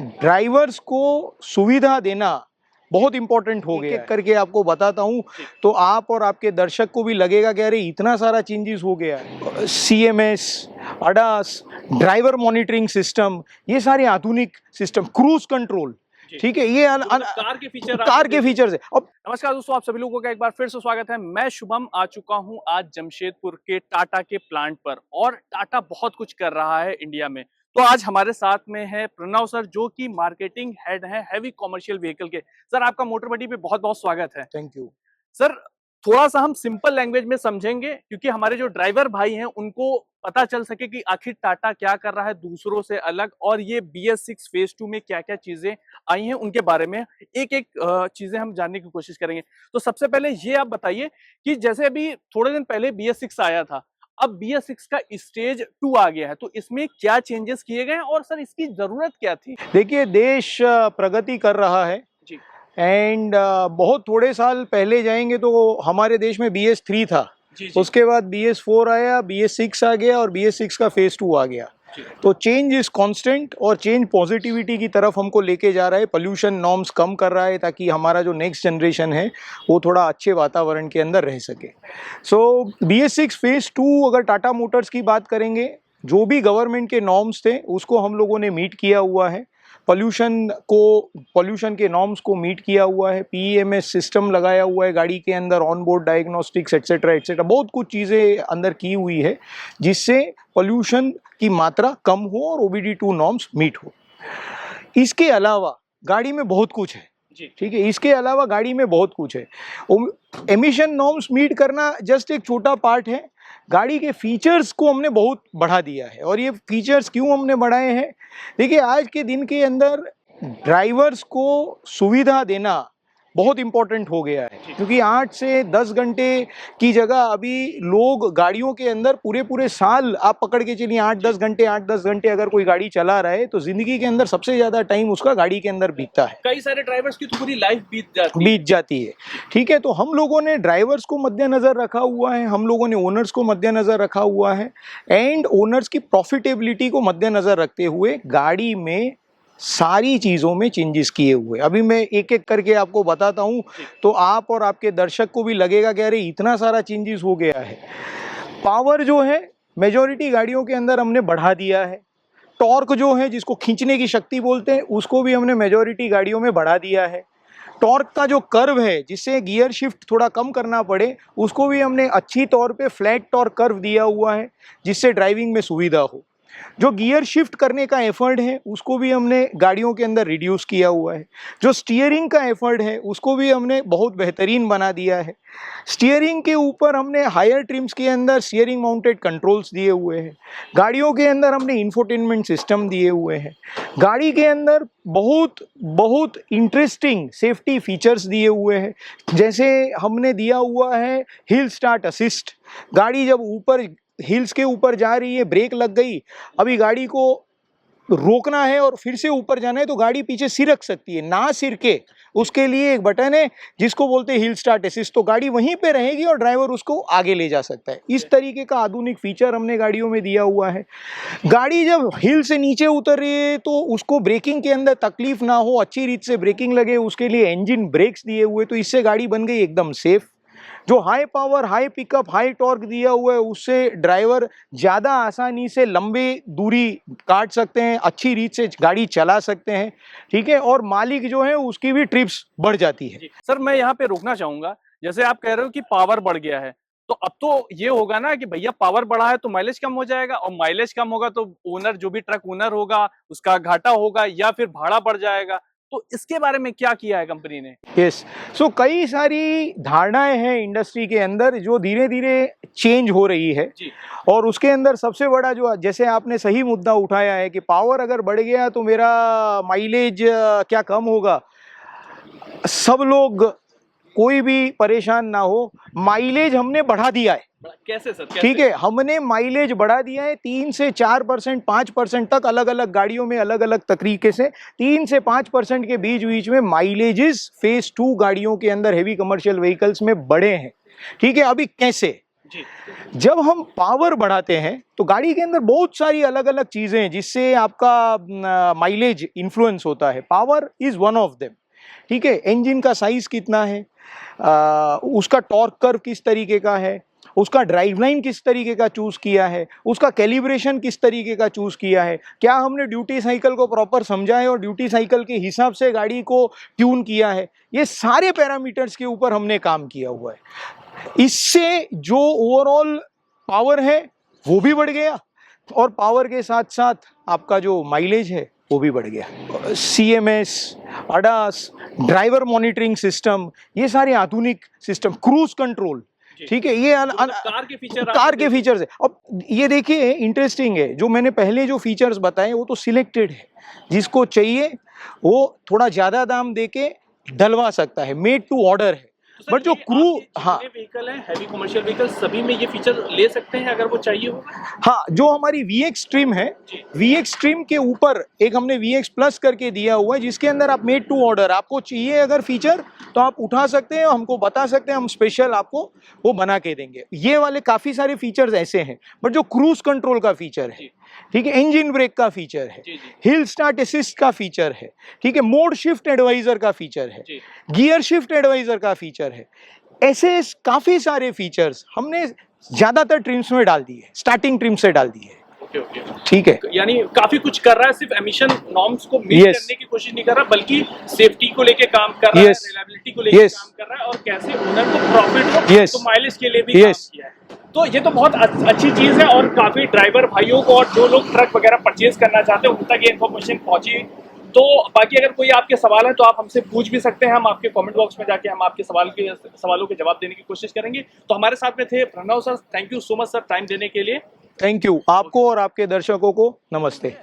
Drivers को सुविधा देना बहुत इंपॉर्टेंट हो गया है। करके आपको बताता हूँ तो आप और आपके दर्शक को भी लगेगा कि अरे इतना सारा चेंजेस हो गया है। CMS, ADAS, driver monitoring system, ये सारे आधुनिक सिस्टम, क्रूज कंट्रोल, ठीक है, ये कार के फीचर्स है। अब नमस्कार दोस्तों, आप सभी लोगों का एक बार फिर से स्वागत है। मैं शुभम आ चुका हूं आज जमशेदपुर के टाटा के प्लांट पर, और टाटा बहुत कुछ कर रहा है इंडिया में। तो आज हमारे साथ में है प्रणव सर, जो कि मार्केटिंग हेड है हैवी कॉमर्शियल व्हीकल के। सर, आपका मोटर बडी पे बहुत बहुत स्वागत है। Thank you sir. थोड़ा सा हम सिंपल लैंग्वेज में समझेंगे, क्योंकि हमारे जो ड्राइवर भाई हैं उनको पता चल सके कि आखिर टाटा क्या कर रहा है दूसरों से अलग, और ये BS6 फेज 2 में क्या क्या चीजें आई हैं उनके बारे में एक एक चीजें हम जानने की कोशिश करेंगे। तो सबसे पहले ये आप बताइए कि जैसे अभी थोड़े दिन पहले BS6 आया था, अब BS6 का स्टेज 2 आ गया है, तो इसमें क्या चेंजेस किए गए हैं और सर इसकी जरूरत क्या थी? देखिए, देश प्रगति कर रहा है जी। एंड बहुत थोड़े साल पहले जाएंगे तो हमारे देश में BS3 था। जी, जी। उसके बाद BS4 आया, BS6 आ गया और BS6 का फेज 2 आ गया। तो चेंज इज कांस्टेंट और चेंज पॉजिटिविटी की तरफ हमको लेके जा रहा है। पोल्यूशन नॉर्म्स कम कर रहा है ताकि हमारा जो नेक्स्ट जनरेशन है वो थोड़ा अच्छे वातावरण के अंदर रह सके। सो BS6 फेज 2 अगर टाटा मोटर्स की बात करेंगे, जो भी गवर्नमेंट के नॉर्म्स थे उसको हम लोगों ने मीट किया हुआ है। पोल्यूशन के नॉर्म्स को मीट किया हुआ है। PEMS सिस्टम लगाया हुआ है गाड़ी के अंदर, on board diagnostics etcetera etcetera, बहुत कुछ चीज़ें अंदर की हुई है जिससे पोल्यूशन की मात्रा कम हो और OBD2 नॉर्म्स मीट हो। इसके अलावा गाड़ी में बहुत कुछ है, ठीक है, इसके अलावा गाड़ी में बहुत कुछ है। एमिशन नॉर्म्स मीट करना जस्ट एक छोटा पार्ट है। गाड़ी के फीचर्स को हमने बहुत बढ़ा दिया है। और ये फीचर्स क्यों हमने बढ़ाए हैं? देखिए, आज के दिन के अंदर ड्राइवर्स को सुविधा देना बहुत इंपॉर्टेंट हो गया है, क्योंकि 8 से 10 घंटे की जगह अभी लोग गाड़ियों के अंदर पूरे पूरे साल आप पकड़ के चलिए 8-10 घंटे अगर कोई गाड़ी चला रहा है तो जिंदगी के अंदर सबसे ज्यादा टाइम उसका गाड़ी के अंदर बीतता है। कई सारे ड्राइवर्स की तो पूरी लाइफ बीत जाती है। ठीक है, तो हम लोगों ने ड्राइवर्स को मद्देनजर रखा हुआ है, हम लोगों ने ओनर्स को मद्देनजर रखा हुआ है, एंड ओनर्स की प्रॉफिटेबिलिटी को मद्देनजर रखते हुए गाड़ी में सारी चीज़ों में चेंजेस किए हुए। अभी मैं एक एक करके आपको बताता हूँ तो आप और आपके दर्शक को भी लगेगा कि अरे इतना सारा चेंजेस हो गया है। पावर जो है मेजॉरिटी गाड़ियों के अंदर हमने बढ़ा दिया है। टॉर्क जो है, जिसको खींचने की शक्ति बोलते हैं, उसको भी हमने मेजॉरिटी गाड़ियों में बढ़ा दिया है। टॉर्क का जो कर्व है जिससे गियर शिफ्ट थोड़ा कम करना पड़े, उसको भी हमने अच्छी तौर पे फ्लैट टॉर्क कर्व दिया हुआ है जिससे ड्राइविंग में सुविधा हो। जो गियर शिफ्ट करने का एफर्ट है उसको भी हमने गाड़ियों के अंदर रिड्यूस किया हुआ है। जो स्टीयरिंग का एफर्ट है उसको भी हमने बहुत बेहतरीन बना दिया है। स्टीयरिंग के ऊपर हमने हायर ट्रिम्स के अंदर स्टीयरिंग माउंटेड कंट्रोल्स दिए हुए हैं। गाड़ियों के अंदर हमने इंफोटेनमेंट सिस्टम दिए हुए हैं। गाड़ी के अंदर बहुत बहुत इंटरेस्टिंग सेफ्टी फीचर्स दिए हुए हैं, जैसे हमने दिया हुआ है हिल स्टार्ट असिस्ट। गाड़ी जब ऊपर हिल्स के ऊपर जा रही है, ब्रेक लग गई, अभी गाड़ी को रोकना है और फिर से ऊपर जाना है तो गाड़ी पीछे सिरक सकती है, ना सिरके उसके लिए एक बटन है जिसको बोलते हैं हिल स्टार्ट असिस्ट। तो गाड़ी वहीं पे रहेगी और ड्राइवर उसको आगे ले जा सकता है। इस तरीके का आधुनिक फीचर हमने गाड़ियों में दिया हुआ है। गाड़ी जब हिल से नीचे उतर रही है तो उसको ब्रेकिंग के अंदर तकलीफ ना हो, अच्छी रीत से ब्रेकिंग लगे, उसके लिए इंजन ब्रेक्स दिए हुए, तो इससे गाड़ी बन गई एकदम सेफ। जो high power, high pickup, high torque दिया हुआ है उससे ड्राइवर ज़्यादा आसानी से लंबी दूरी काट सकते हैं, अच्छी रीत से गाड़ी चला सकते हैं, ठीक है, और मालिक जो है उसकी भी ट्रिप्स बढ़ जाती है। सर, मैं यहाँ पे रोकना चाहूंगा। जैसे आप कह रहे हो कि पावर बढ़ गया है, तो अब तो ये होगा ना कि भैया पावर बढ़ा है तो माइलेज कम हो जाएगा, और माइलेज कम होगा तो ओनर, जो भी ट्रक ओनर होगा उसका घाटा होगा या फिर भाड़ा बढ़ जाएगा। तो इसके बारे में क्या किया है कंपनी ने? यस, सो कई सारी धारणाएं हैं इंडस्ट्री के अंदर जो धीरे धीरे चेंज हो रही है जी। और उसके अंदर सबसे बड़ा जो, जैसे आपने सही मुद्दा उठाया है कि पावर अगर बढ़ गया तो मेरा माइलेज क्या कम होगा। सब लोग, कोई भी परेशान ना हो, माइलेज हमने बढ़ा दिया है। कैसे सर? ठीक है, हमने माइलेज बढ़ा दिया है 3 से 4%, 5% तक, अलग अलग गाड़ियों में अलग अलग तरीके से 3 से 5% के बीच बीच में माइलेजेस फेज 2 गाड़ियों के अंदर हेवी कमर्शियल व्हीकल्स में बढ़े हैं। ठीक है, अभी कैसे? जी जब हम पावर बढ़ाते हैं तो गाड़ी के अंदर बहुत सारी अलग अलग चीजें हैं जिससे आपका माइलेज इन्फ्लुएंस होता है। Power is one of them. ठीक है, इंजन का साइज कितना है, उसका टॉर्क कर्व किस तरीके का है, उसका ड्राइवलाइन किस तरीके का चूज किया है, उसका कैलिब्रेशन किस तरीके का चूज किया है, क्या हमने ड्यूटी साइकिल को प्रॉपर समझा है और ड्यूटी साइकिल के हिसाब से गाड़ी को ट्यून किया है, ये सारे पैरामीटर्स के ऊपर हमने काम किया हुआ है। इससे जो ओवरऑल पावर है वो भी बढ़ गया और पावर के साथ साथ आपका जो माइलेज है वो भी बढ़ गया। CMS, ADAS, driver monitoring system, ये सारे आधुनिक सिस्टम, क्रूज कंट्रोल, ठीक है, ये कार के फीचर कार के फीचर्स है। अब ये देखिए इंटरेस्टिंग है, जो मैंने पहले जो फीचर्स बताए वो तो सिलेक्टेड है, जिसको चाहिए वो थोड़ा ज्यादा दाम देके डलवा सकता है, मेड टू ऑर्डर है। बट जो क्रू, हाँ व्हीकल है, हैवी कमर्शियल व्हीकल, सभी में ये फीचर ले सकते हैं अगर वो चाहिए होगा। हाँ, जो हमारी VX स्ट्रीम है, VX स्ट्रीम के ऊपर एक हमने VX प्लस करके दिया हुआ है जिसके अंदर आप मेड टू ऑर्डर, आपको चाहिए अगर फीचर तो आप उठा सकते हैं, हमको बता सकते हैं, हम स्पेशल आपको वो बना के देंगे। ये वाले काफी सारे फीचर्स ऐसे हैं। बट जो क्रूज कंट्रोल का फीचर है, ठीक है, इंजन ब्रेक का फीचर है, हिल स्टार्ट असिस्ट का फीचर है, ठीक है, मोड शिफ्ट एडवाइजर का फीचर है, गियर शिफ्ट एडवाइजर का फीचर है, ऐसे काफी सारे फीचर्स हमने ज्यादातर ट्रिम्स में डाल दिए, स्टार्टिंग ट्रिम से डाल दिए। ठीक है, यानी काफी कुछ कर रहा है, सिर्फ एमिशन नॉर्म्स को मीट करने की कोशिश नहीं कर रहा बल्कि सेफ्टी को लेके काम कर रहा है, रिलायबिलिटी को लेके काम कर रहा है और कैसे ओनर को प्रॉफिट हो, तो माइलेज के लिए भी काम किया है। तो ये तो बहुत अच्छी चीज है और काफी ड्राइवर भाइयों को और जो लोग ट्रक वगैरह परचेज करना चाहते हैं उन तक ये इन्फॉर्मेशन पहुंची। तो बाकी अगर कोई आपके सवाल है तो आप हमसे पूछ भी सकते हैं, हम आपके कमेंट बॉक्स में जाके हम आपके सवालों के जवाब देने की कोशिश करेंगे। तो हमारे साथ में थे Pranav sir, thank you so much sir time देने के लिए। थैंक यू आपको और आपके दर्शकों को नमस्ते।